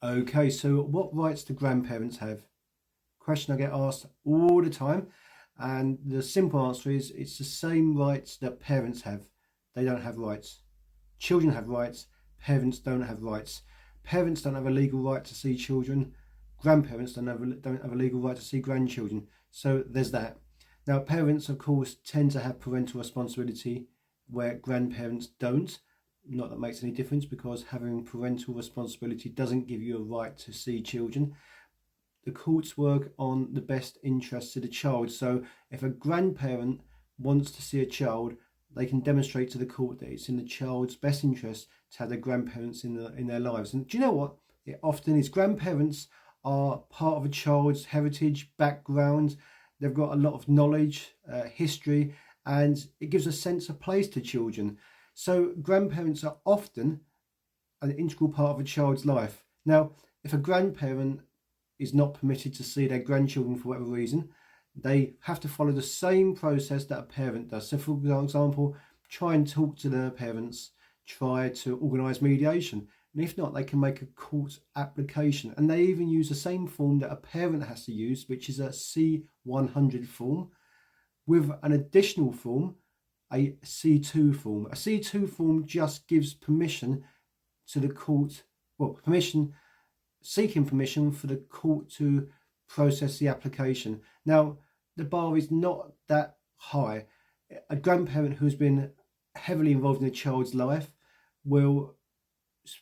Okay, so what rights do grandparents have? Question I get asked all the time, and the simple answer is it's the same rights that parents have. They don't have rights. Children have rights, parents don't have rights. Parents don't have a legal right to see children, grandparents don't have a legal right to see grandchildren. So there's that. Now, parents, of course, tend to have parental responsibility where grandparents don't. Not that makes any difference, because having parental responsibility doesn't give you a right to see children. The courts work on the best interests of the child. So if a grandparent wants to see a child, they can demonstrate to the court that it's in the child's best interest to have their grandparents in their lives. And do you know what? It often is. Grandparents are part of a child's heritage, background. They've got a lot of knowledge, history, and it gives a sense of place to children. So grandparents are often an integral part of a child's life. Now, if a grandparent is not permitted to see their grandchildren for whatever reason, they have to follow the same process that a parent does. So, for example, try and talk to their parents, try to organise mediation. And if not, they can make a court application. And they even use the same form that a parent has to use, which is a C100 form, with an additional form, a C2 form. A C2 form just gives permission to the court, seeking permission for the court to process the application. Now, the bar is not that high. A grandparent who's been heavily involved in a child's life will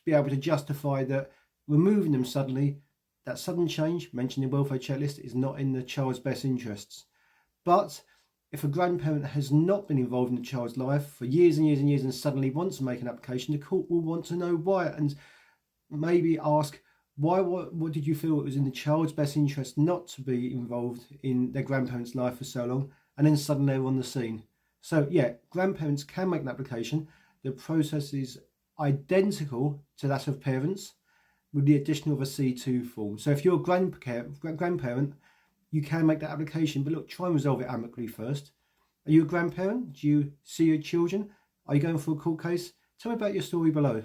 be able to justify that removing them suddenly, that sudden change mentioned in the welfare checklist, is not in the child's best interests. But if a grandparent has not been involved in the child's life for years and years and years and suddenly wants to make an application, the court will want to know why, and maybe ask, what did you feel it was in the child's best interest not to be involved in their grandparents' life for so long, and then suddenly they're on the scene. So yeah, grandparents can make an application. The process is identical to that of parents, with the addition of a C2 form. So if you're a grandparent, you can make that application, but look, try and resolve it amicably first. Are you a grandparent? Do you see your children? Are you going for a court case? Tell me about your story below.